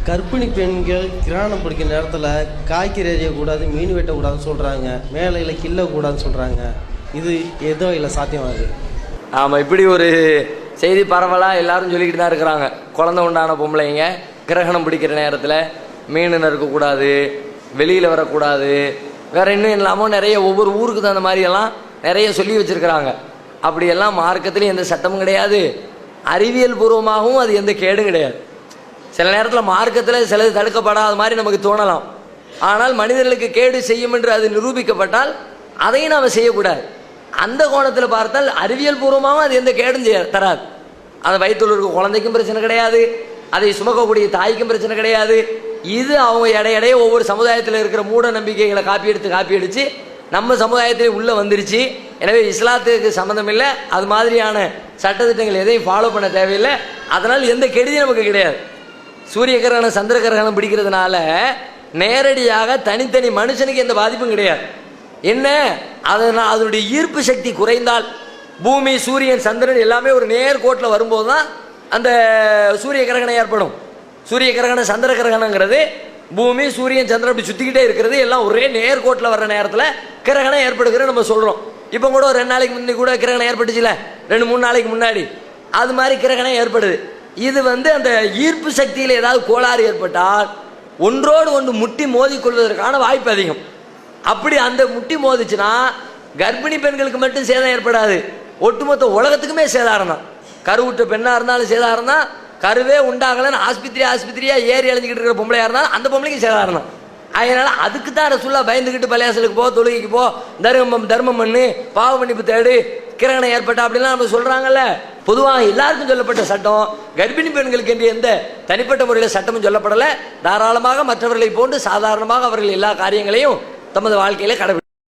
கர்ப்பிணி பெண்கள் கிராணம் பிடிக்கிற நேரத்தில் காய்கறி எறியக்கூடாது, மீன் வெட்டக்கூடாதுன்னு சொல்கிறாங்க, மேலையில் கிள்ளக்கூடாதுன்னு சொல்கிறாங்க. இது ஏதோ இல்லை சாத்தியமாகுது. ஆமாம், இப்படி ஒரு செய்தி பரவலாக எல்லாரும் சொல்லிக்கிட்டு தான் இருக்கிறாங்க. குழந்தை உண்டான பொம்பளைங்க கிரகணம் பிடிக்கிற நேரத்தில் மீன் நறுக்கக்கூடாது, வெளியில் வரக்கூடாது, வேறு இன்னும் இல்லாமல் நிறைய ஒவ்வொரு ஊருக்கு தகுந்த மாதிரியெல்லாம் நிறைய சொல்லி வச்சுருக்கிறாங்க. அப்படியெல்லாம் மார்க்கத்துலேயும் எந்த சட்டமும் கிடையாது, அறிவியல் பூர்வமாகவும் அது எந்த கேடும் கிடையாது. சில நேரத்தில் மார்க்கத்தில் சிலது தடுக்கப்படாத மாதிரி நமக்கு தோணலாம். ஆனால் மனிதர்களுக்கு கேடு செய்யும் என்று அது நிரூபிக்கப்பட்டால் அதையும் நாம் செய்யக்கூடாது. அந்த கோணத்தில் பார்த்தால் அறிவியல் பூர்வமாகவும் அது எந்த கேடும் தராது. அந்த வயிற்றுல இருக்க குழந்தைக்கும் பிரச்சனை கிடையாது, அதை சுமக்கக்கூடிய தாய்க்கும் பிரச்சனை கிடையாது. இது அவங்க இடையிடையே ஒவ்வொரு சமுதாயத்தில் இருக்கிற மூட நம்பிக்கைகளை காப்பி அடித்து நம்ம சமுதாயத்திலே உள்ளே வந்துருச்சு. எனவே இஸ்லாத்துக்கு சம்மந்தம் இல்லை, அது மாதிரியான சட்டத்திட்டங்கள் எதையும் ஃபாலோ பண்ண தேவையில்லை. அதனால் எந்த கெடுதியும் நமக்கு கிடையாது. சூரிய கிரகணம் சந்திர கிரகணம் பிடிக்கிறதுனால நேரடியாக தனித்தனி மனுஷனுக்கு எந்த பாதிப்பும் கிடையாது. என்ன, அதனால் அதனுடைய ஈர்ப்பு சக்தி குறைந்தால் பூமி சூரியன் சந்திரன் எல்லாமே ஒரு நேர்கோட்டில் வரும்போது தான் அந்த சூரிய கிரகணம் ஏற்படும். சூரிய கிரகணம் சந்திர கிரகணங்கிறது பூமி சூரியன் சந்திரன் அப்படி சுற்றிக்கிட்டே இருக்கிறது எல்லாம் ஒரே நேர்கோட்டில் வர்ற நேரத்தில் கிரகணம் ஏற்படுகிறது நம்ம சொல்கிறோம். இப்போ கூட ஒரு 2 நாளைக்கு முன்னாடி கூட கிரகணம் ஏற்பட்டுச்சுல, 2-3 நாளைக்கு முன்னாடி அது மாதிரி கிரகணம் ஏற்படுது. இது அந்த ஈர்ப்பு சக்தியில் ஏதாவது கோளாறு ஏற்பட்டால் ஒன்றோடு ஒன்று முட்டி மோதிக்கொள்வதற்கான வாய்ப்பு அதிகம். அப்படி அந்த முட்டி மோதிச்சுன்னா கர்ப்பிணி பெண்களுக்கு மட்டும் சேதம் ஏற்படாது, ஒட்டுமொத்த உலகத்துக்குமே சேதாரம் தான். கருவுற்ற பெண்ணாக இருந்தாலும் சேதாரம் தான், கருவே உண்டாகலன்னு ஆஸ்பத்திரியாக ஏறி அழிஞ்சிக்கிட்டு இருக்கிற பொம்பளையாக இருந்தாலும் அந்த பொம்பளைக்கு சேதாரம் தான். அதனால் அதுக்கு தான் ரசூலுல்லாஹ் பயந்துக்கிட்டு பள்ளியாசலுக்கு போ, தொழுகைக்கு போ, தர்மம் பண்ணு, பாவ மன்னிப்பு தேடு, கிரகணம் ஏற்பட்டா அப்படிலாம் நம்ம சொல்கிறாங்கல்ல. பொதுவாக எல்லாருக்கும் சொல்லப்பட்ட சட்டம், கர்ப்பிணி பெண்களுக்கு என்று எந்த தனிப்பட்ட முறையில் சட்டமும் சொல்லப்படலை. தாராளமாக மற்றவர்களை போன்று சாதாரணமாக அவர்கள் எல்லா காரியங்களையும் தமது வாழ்க்கையில கடை